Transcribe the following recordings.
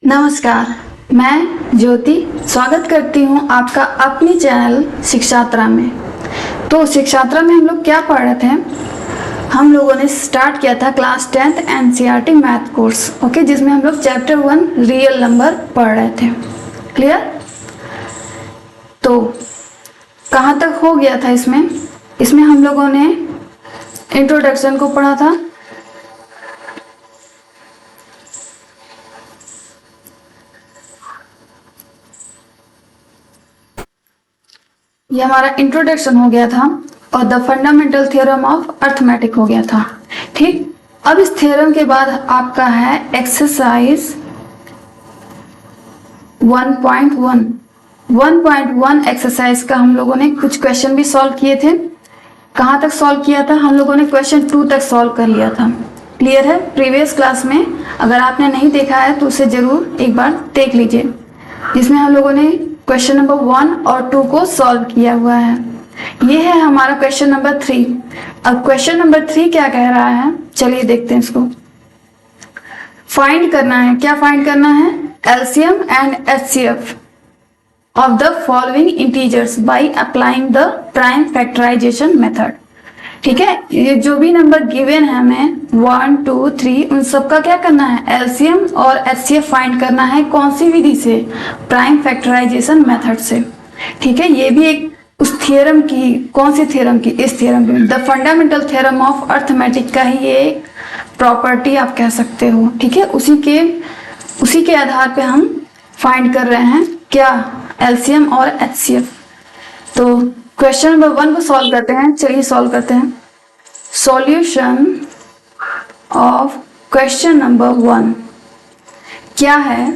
नमस्कार, मैं ज्योति स्वागत करती हूँ आपका अपनी चैनल शिक्षात्रा में। तो शिक्षात्रा में हम लोग क्या पढ़ रहे थे? हम लोगों ने स्टार्ट किया था class 10th NCERT math course, okay, जिसमें हम लोग चैप्टर 1 रियल नंबर पढ़ रहे थे। क्लियर? तो कहाँ तक हो गया था इसमें हम लोगों ने इंट्रोडक्शन को पढ़ा था। ये हमारा इंट्रोडक्शन हो गया था और the fundamental theorem of arithmetic हो गया था। ठीक, अब इस थ्योरम के बाद आपका है एक्सरसाइज 1.1। 1.1 एक्सरसाइज का हम लोगों ने कुछ क्वेश्चन भी सॉल्व किए थे। कहाँ तक सॉल्व किया था? हम लोगों ने क्वेश्चन 2 तक सॉल्व कर लिया था। क्लियर है? प्रीवियस क्लास में अगर आपने नहीं देखा है तो उसे जरूर एक बार देख लीजिए, जिसमें हम लोगों ने क्वेश्चन नंबर 1 और 2 को सॉल्व किया हुआ है। ये है हमारा क्वेश्चन नंबर 3। अब क्वेश्चन नंबर 3 क्या कह रहा है, चलिए देखते हैं इसको। फाइंड करना है, क्या फाइंड करना है? LCM and HCF of the following integers by applying the prime factorisation method. ठीक है, ये जो भी नंबर गिवन है हमें 1, 2, 3, उन सबका क्या करना है? एलसीएम और एचसीएफ फाइंड करना है। कौन सी विधि से? प्राइम फैक्टराइजेशन मेथड से। ठीक है, ये भी एक उस थ्योरम की, कौन सी थ्योरम की? इस थ्योरम की, the fundamental theorem of arithmetic का ही ये प्रॉपर्टी आप कह सकते हो। ठीक है, उसी के आधार पे हम फाइंड कर रहे हैं क्या? एलसीएम और एचसीएफ। तो क्वेश्चन नंबर 1 को सॉल्व करते हैं। चलिए सॉल्व करते हैं। सॉल्यूशन ऑफ क्वेश्चन नंबर 1 क्या है?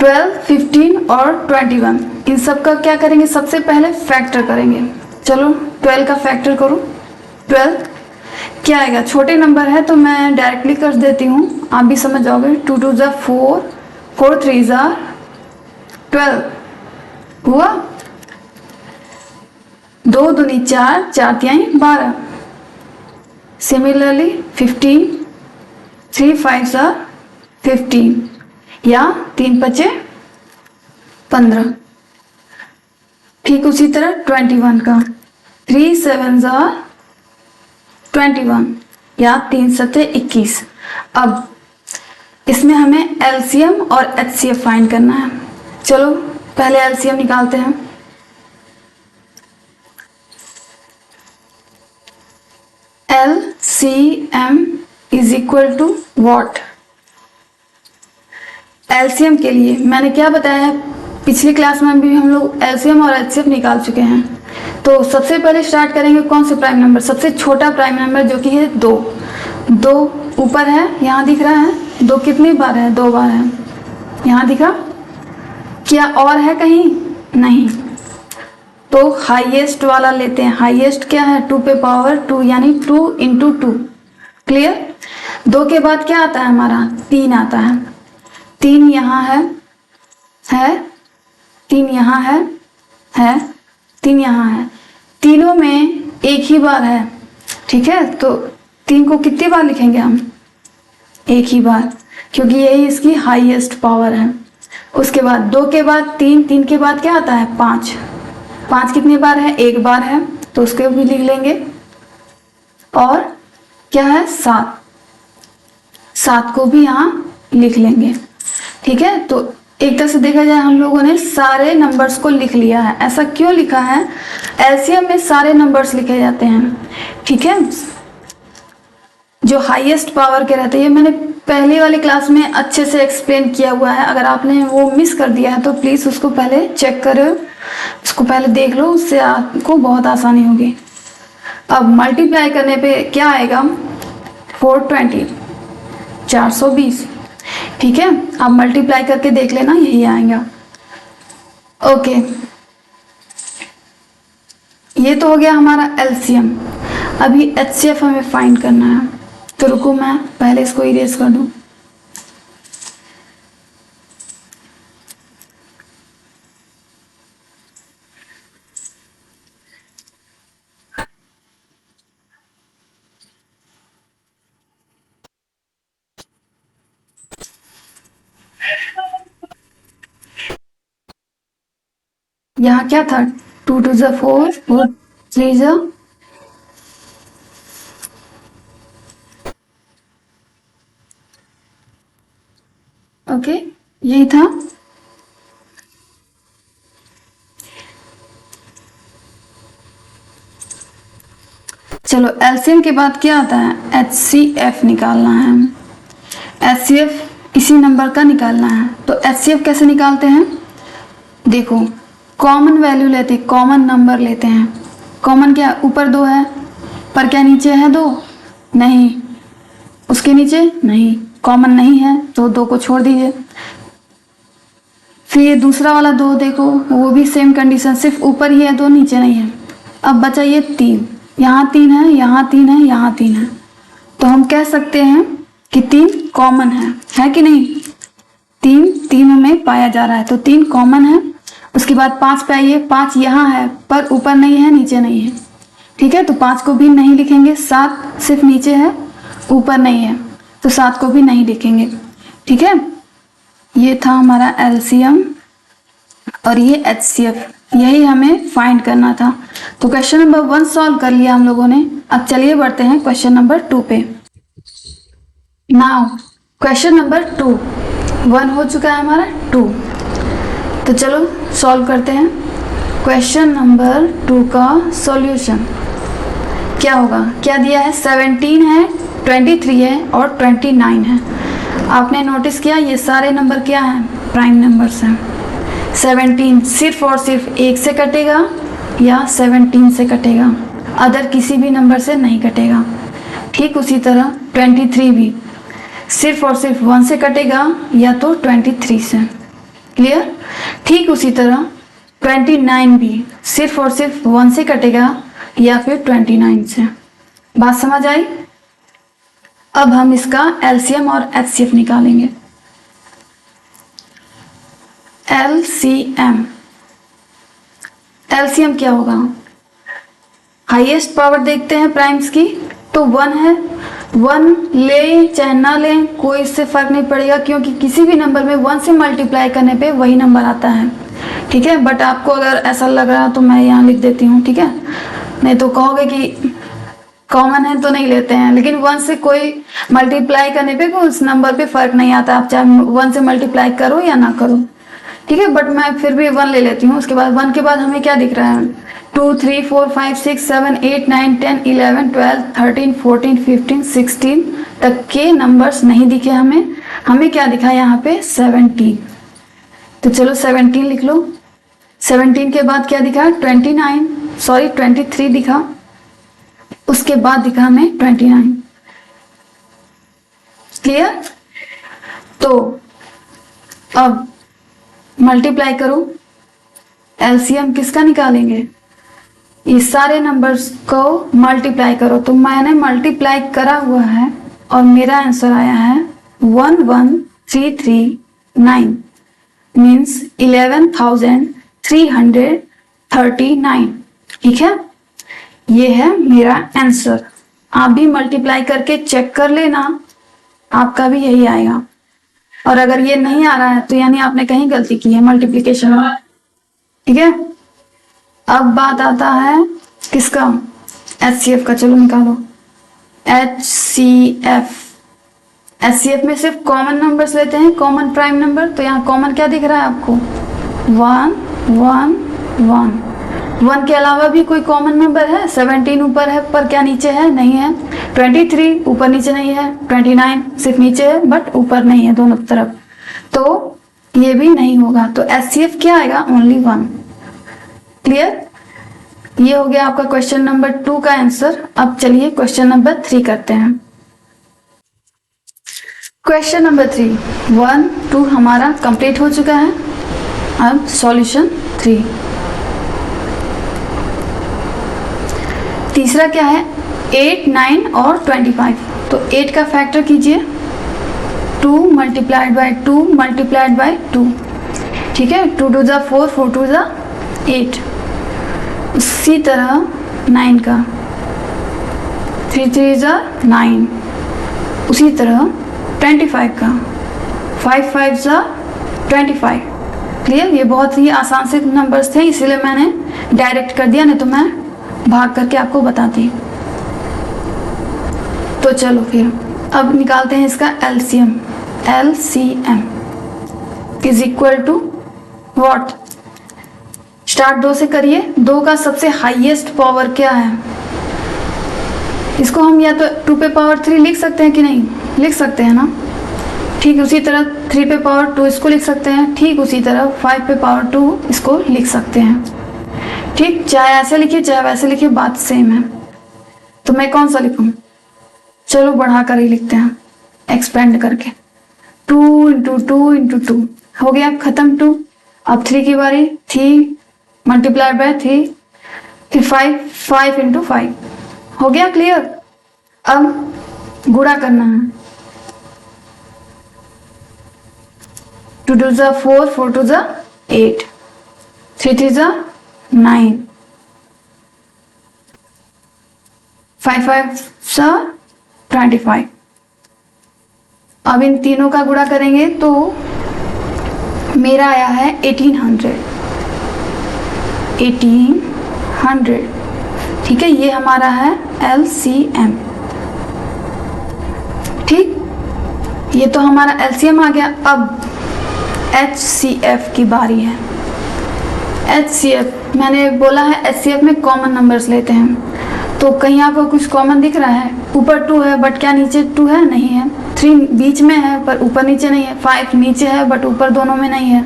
12, 15 और 21, इन सब का क्या करेंगे? सबसे पहले फैक्टर करेंगे। चलो 12 का फैक्टर करो। 12 क्या आएगा? छोटे नंबर है तो मैं डायरेक्टली कर देती हूँ, आप भी समझ जाओगे। 2 2 जा 4, 4 3 जा 12 हुआ। 2 दूनी 4, 4 तिहाई 12। सिमिलरली 15, 3 5 जा 15 या 3 5 15। ठीक उसी तरह 21 का 3 7 जा 21 या 3 7 21। अब इसमें हमें एलसीएम और एचसीएफ फाइंड करना है। चलो पहले एलसीएम निकालते हैं। LCM is equal to what? LCM के लिए मैंने क्या बताया है, पिछली क्लास में भी हम लोग एलसीएम और एचसीएफ निकाल चुके हैं। तो सबसे पहले स्टार्ट करेंगे कौन से प्राइम नंबर? सबसे छोटा प्राइम नंबर जो कि है 2। 2 ऊपर है, यहाँ दिख रहा है। 2 कितनी बार है? 2 बार है, यहाँ दिखा। क्या और है कहीं? नहीं। तो हाईएस्ट वाला लेते हैं। हाईएस्ट क्या है? 2 पे पावर 2 यानी 2 इंटू 2। क्लियर? 2 के बाद क्या आता है हमारा? 3 आता है। 3 यहाँ है 3 यहाँ है 3 यहाँ है। तीनों में एक ही बार है। ठीक है, तो 3 को कितनी बार लिखेंगे हम? एक ही बार, क्योंकि यही इसकी हाईएस्ट पावर है। उसके बाद 2 के बाद 3, 3 के बाद क्या आता है? 5। 5 कितनी बार है? एक बार है, तो उसको भी लिख लेंगे। और क्या है? 7। 7 को भी यहाँ लिख लेंगे। ठीक है, तो एक तरह से देखा जाए हम लोगों ने सारे नंबर्स को लिख लिया है। ऐसा क्यों लिखा है? एलसीएम में सारे नंबर्स लिखे जाते हैं। ठीक है, जो हाईएस्ट पावर के रहते हैं, मैंने पहली वाली क्लास में अच्छे से एक्सप्लेन किया हुआ है। अगर आपने वो मिस कर दिया है तो प्लीज उसको पहले चेक करो, उसको पहले देख लो, उससे आपको बहुत आसानी होगी। अब मल्टीप्लाई करने पे क्या आएगा? 420, 420। ठीक है, आप मल्टीप्लाई करके देख लेना, यही आएगा। ओके, ये तो हो गया हमारा एलसीएम। अभी एचसीएफ हमें फाइंड करना है, तो रुको मैं पहले इसको इरेज कर दूं। यहाँ क्या था, 2 2 ज़ा 4, 4 3 ज़ा, ओके यही था। चलो एलसीएम के बाद क्या आता है, HCF निकालना है। HCF इसी नंबर का निकालना है। तो HCF कैसे निकालते हैं, देखो कॉमन वैल्यू लेते, कॉमन नंबर लेते हैं। कॉमन क्या, ऊपर 2 है पर क्या नीचे है 2, नहीं, उसके नीचे नहीं, कॉमन नहीं है तो 2 को छोड़ दीजिए। फिर ये दूसरा वाला 2 देखो, वो भी सेम कंडीशन, सिर्फ ऊपर ही है 2, नीचे नहीं है। अब बचा ये 3, यहाँ 3 है, यहाँ 3 है, यहाँ 3 है, तो हम कह सकते हैं कि 3 कॉमन है कि नहीं, 3 तीनों में पाया जा रहा है तो 3 कॉमन है। उसके बाद 5 पे आइए, 5 यहाँ है पर ऊपर नहीं है, नीचे नहीं है, ठीक है, तो 5 को भी नहीं लिखेंगे। 7 सिर्फ नीचे है, ऊपर नहीं है, तो 7 को भी नहीं लिखेंगे, ठीक है। ये था हमारा एलसीएम और ये HCF, यही हमें फाइंड करना था। तो क्वेश्चन नंबर 1 सॉल्व कर लिया हम लोगों ने। अब चलिए बढ़ते हैं क्वेश्चन नंबर 2 पे। नाउ क्वेश्चन नंबर 2, 1 हो चुका है हमारा, 2, तो चलो सॉल्व करते हैं। क्वेश्चन नंबर 2 का सॉल्यूशन क्या होगा, क्या दिया है, 17 है, 23 है और 29 है। आपने नोटिस किया ये सारे नंबर क्या हैं, प्राइम नंबर्स हैं। 17 सिर्फ और सिर्फ 1 से कटेगा या 17 से कटेगा, अदर किसी भी नंबर से नहीं कटेगा। ठीक उसी तरह 23 भी सिर्फ और सिर्फ 1 से कटेगा या तो 23 से, क्लियर। ठीक उसी तरह 29 भी सिर्फ और सिर्फ 1 से कटेगा या फिर 29 से। बात समझ आई। अब हम इसका एलसीएम और एचसीएफ निकालेंगे। एलसीएम, एलसीएम क्या होगा, हाईएस्ट पावर देखते हैं प्राइम्स की, तो 1 है। 1 ले चाहे ना ले कोई इससे फर्क नहीं पड़ेगा, क्योंकि किसी भी नंबर में 1 से मल्टीप्लाई करने पे वही नंबर आता है, ठीक है। बट आपको अगर ऐसा लग रहा है तो मैं यहाँ लिख देती हूँ, ठीक है, नहीं तो कहोगे कि कॉमन है तो नहीं लेते हैं, लेकिन 1 से कोई मल्टीप्लाई करने पे कोई उस नंबर पे फर्क नहीं आता, आप चाहे 1 से मल्टीप्लाई करो या ना करो, ठीक है। बट मैं फिर भी 1 ले लेती हूँ। उसके बाद 1 के बाद हमें क्या दिख रहा है, 2 3 4 5 6 7 8 9 10 11 12 13 14 15 16 तक के नंबर्स नहीं दिखे हमें। हमें क्या दिखा यहाँ पे, 17, तो चलो 17 लिख लो। 17 के बाद क्या दिखा, 23 दिखा, उसके बाद दिखा हमें 29, क्लियर। तो अब मल्टीप्लाई करो, एलसीएम किसका निकालेंगे, ये सारे नंबर्स को मल्टीप्लाई करो। तो मैंने मल्टीप्लाई करा हुआ है और मेरा आंसर आया है 11339, मीन्स 11,339, ठीक है। ये है मेरा आंसर। आप भी मल्टीप्लाई करके चेक कर लेना, आपका भी यही आएगा। और अगर ये नहीं आ रहा है तो यानी आपने कहीं गलती की है मल्टीप्लिकेशन में, ठीक है। अब बात आता है किसका, एचसीएफ का। चलो निकालो एचसीएफ। एचसीएफ में सिर्फ कॉमन नंबर्स लेते हैं, कॉमन प्राइम नंबर। तो यहाँ कॉमन क्या दिख रहा है आपको, 1 1 1। 1 के अलावा भी कोई कॉमन नंबर है, 17 ऊपर है पर क्या नीचे है, नहीं है। 23 ऊपर नीचे नहीं है। 29 सिर्फ नीचे है बट ऊपर नहीं है दोनों तरफ, तो ये भी नहीं होगा। तो एचसीएफ क्या आएगा, ओनली 1, क्लियर। ये हो गया आपका क्वेश्चन नंबर 2 का आंसर। अब चलिए क्वेश्चन नंबर 3 करते हैं। क्वेश्चन नंबर 3, 1 2 हमारा कंप्लीट हो चुका है। अब सॉल्यूशन 3। तीसरा क्या है, 8 9 और 25। तो 8 का फैक्टर कीजिए, 2 मल्टीप्लाइड बाई 2 मल्टीप्लाइड बाई 2, ठीक है। 2 2 4 4 2 8। उसी तरह 9 का 3 3 9। उसी तरह 25 का 5 5 25, क्लियर? ये बहुत ही आसान से नंबर्स थे, इसीलिए मैंने डायरेक्ट कर दिया, नहीं तो मैं भाग करके आपको बताती। तो चलो फिर अब निकालते हैं इसका LCM. LCM is equal to what? Start 2 से करिए। 2 का सबसे हाईएस्ट पावर क्या है? इसको हम या तो 2 पे पावर 3 लिख सकते हैं कि नहीं? लिख सकते हैं ना। ठीक उसी तरह 3 पे पावर 2 इसको लिख सकते हैं। ठीक उसी तरह 5 पे पावर 2 इसको लिख सकते हैं। ठीक, चाहे ऐसे लिखिए चाहे वैसे लिखिए, बात सेम है। तो मैं कौन सा लिखूं? चलो बढ़ा कर ही लिखते हैं, एक्सपेंड करके। 2 इंटू 2 इंटू 2 हो गया, खत्म 2। अब 3 की बारी। 3 मल्टीप्लाई बाय 3, फिर 5 इंटू 5 हो गया। क्लियर? अब गुणा करना है। 2 2 जा 4, 4 2 जा 8, 3 3 जा 9, 5 5 जा 25। अब इन तीनों का गुणा करेंगे तो मेरा आया है 1800। 1800 ठीक है, ये हमारा है LCM। ठीक, ये तो हमारा LCM आ गया। अब HCF की बारी है। HCF मैंने बोला है HCF में कॉमन नंबर्स लेते हैं, तो कहीं आपको कुछ कॉमन दिख रहा है? ऊपर 2 है बट क्या नीचे 2 है? नहीं है। 3 बीच में है पर ऊपर नीचे नहीं है। 5 नीचे है बट ऊपर दोनों में नहीं है।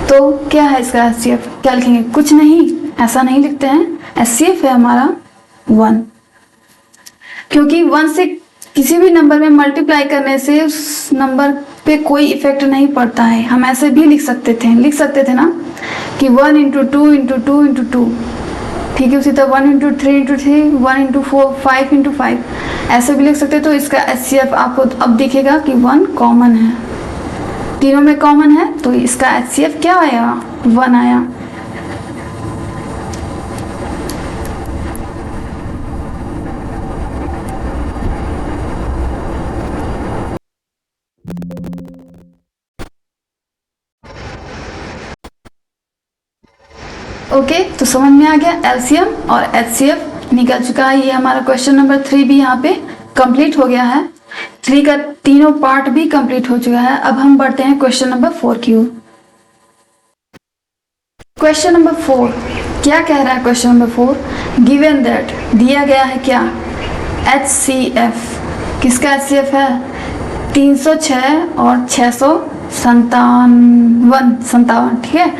तो क्या है इसका HCF? क्या लिखेंगे? कुछ नहीं, ऐसा नहीं लिखते हैं। HCF है हमारा 1, क्योंकि 1 से किसी भी नंबर में मल्टीप्लाई करने से उस नंबर पे कोई इफेक्ट नहीं पड़ता है। हम ऐसे भी लिख सकते थे ना कि 1 इंटू 2 इंटू 2 इंटू 2। ठीक है, उसी तरह 1 इंटू 3 इंटू 3, 1 इंटू 4, 5 इंटू 5 ऐसे भी लिख सकते। तो इसका HCF आपको अब दिखेगा कि 1 कॉमन है, तीनों में कॉमन है, तो इसका HCF क्या आया? 1 आया। ओके, तो समझ में आ गया LCM और HCF निकल चुका है। ये हमारा क्वेश्चन नंबर 3 भी यहाँ पे कंप्लीट हो गया है। 3 का तीनों पार्ट भी कंप्लीट हो चुका है। अब हम बढ़ते हैं क्वेश्चन नंबर 4 की ओर। क्वेश्चन नंबर 4 क्या कह रहा है? क्वेश्चन नंबर 4, गिवन दैट दिया गया है क्या? HCF किसका HCF है? 306 और 657, ठीक है।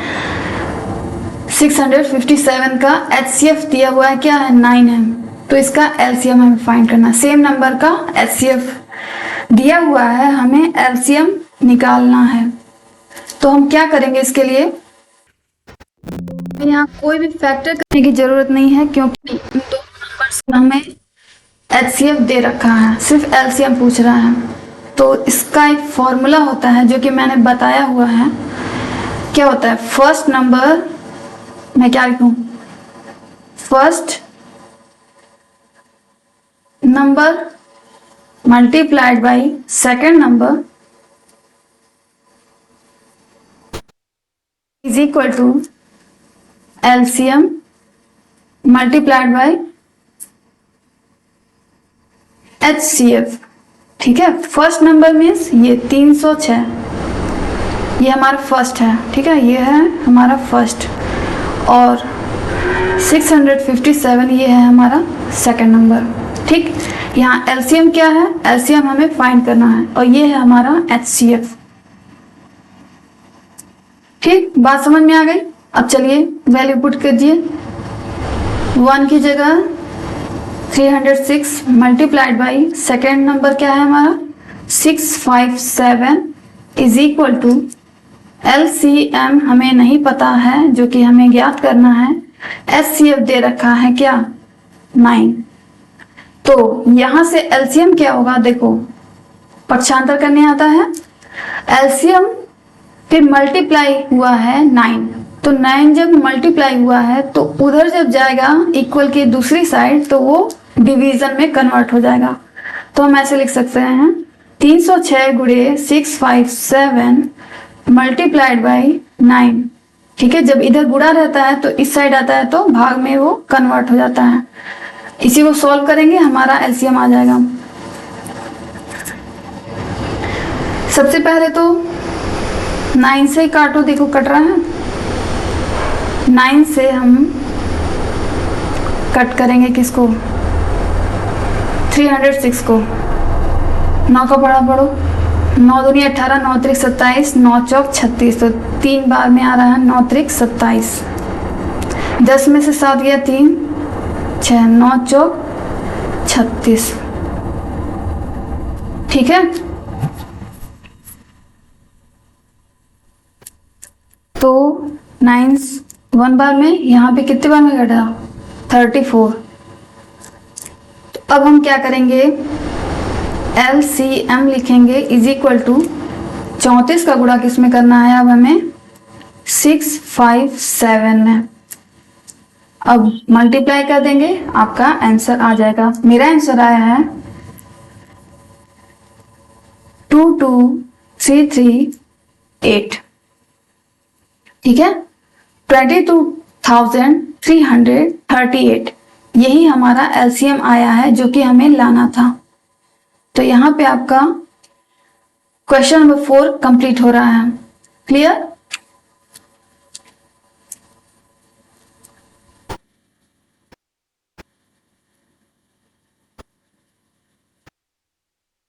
657 का HCF दिया हुआ है क्या है? 9 है। तो इसका LCM हमें फाइंड करना है। सेम नंबर का HCF दिया हुआ है, हमें LCM निकालना है। तो हम क्या करेंगे इसके लिए? यहाँ कोई भी फैक्टर करने की जरूरत नहीं है, क्योंकि इन दोनों नंबर्स का हमें HCF दे रखा है, सिर्फ LCM पूछ रहा है। तो इसका एक फॉर्मूला होता है जो कि मैंने बताया हुआ है। क्या होता है? फर्स्ट नंबर, मैं क्या लिखूं? First number multiplied by second number is equal to LCM multiplied by HCF। ठीक है, फर्स्ट नंबर मीन्स ये 306, ये हमारा फर्स्ट है। ठीक है, ये है हमारा फर्स्ट, और 657 ये है हमारा सेकंड नंबर। ठीक, यहाँ LCM क्या है? LCM हमें फाइंड करना है, और ये है हमारा HCF। ठीक, बात समझ में आ गई? अब चलिए वैल्यू पुट कीजिए। 1 की जगह 306 मल्टीप्लाइड बाई सेकेंड नंबर क्या है हमारा? 657 इज इक्वल टू LCM हमें नहीं पता है, जो कि हमें ज्ञात करना है। HCF दे रखा है क्या? 9। तो यहां से LCM क्या होगा? देखो, पक्षांतर करने आता है। LCM फिर मल्टीप्लाई हुआ है 9, तो 9 जब मल्टीप्लाई हुआ है तो उधर जब जाएगा इक्वल के दूसरी साइड, तो वो डिवीजन में कन्वर्ट हो जाएगा। तो हम ऐसे लिख सकते हैं 306 गुणे 657 मल्टीप्लाइड बाई 9 ठीक है, जब इधर गुणा रहता है तो इस साइड आता है तो भाग में वो कन्वर्ट हो जाता है। इसी को सॉल्व करेंगे, हमारा एलसीएम आ जाएगा। सबसे पहले तो 9 से ही काटो, देखो कट रहा है। 9 से हम कट करेंगे किसको, 306 को। 9 का पढ़ा पढ़ो, 9 दूनी 18, 9 त्रिक 27, 9 चौक 36, तो 3 बार में आ रहा है 9 त्रिक 27। 10 में से 7 गया 3, 6, 9 चौक 36। ठीक है, तो 9 1 बार में, यहाँ पे कितने बार में घटा, 34। तो अब हम क्या करेंगे, LCM लिखेंगे इज इक्वल टू 34 का गुणा किस में करना है, अब हमें 657 में। अब मल्टीप्लाई कर देंगे, आपका आंसर आ जाएगा। मेरा आंसर आया है 22338। ठीक है, 22,338 यही हमारा एलसीएम आया है जो कि हमें लाना था। तो यहाँ पे आपका क्वेश्चन नंबर 4 कंप्लीट हो रहा है। क्लियर?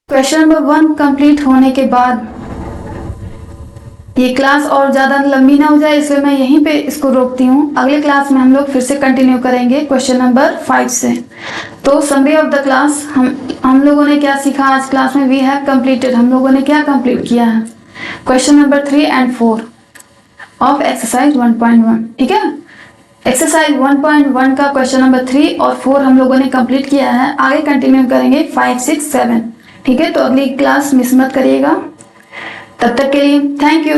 क्वेश्चन नंबर 1 कंप्लीट होने के बाद ये क्लास और ज़्यादा लंबी ना हो जाए, इसलिए मैं यहीं पे इसको रोकती हूँ। अगले क्लास में हम लोग फिर से कंटिन्यू करेंगे क्वेश्चन नंबर 5 से। तो समरी ऑफ द क्लास, हम लोगों ने क्या सीखा आज क्लास में, वी हैव कंप्लीटेड, हम लोगों ने क्या कंप्लीट किया है, question number 3 and 4 of exercise 1.1। ठीक है, एक्सरसाइज 1.1 का क्वेश्चन नंबर 3 और 4 हम लोगों ने कंप्लीट किया है। आगे कंटिन्यू करेंगे 5, 6, 7। ठीक है, तो अगली क्लास मिस मत करिएगा। तब तक के लिए थैंक यू।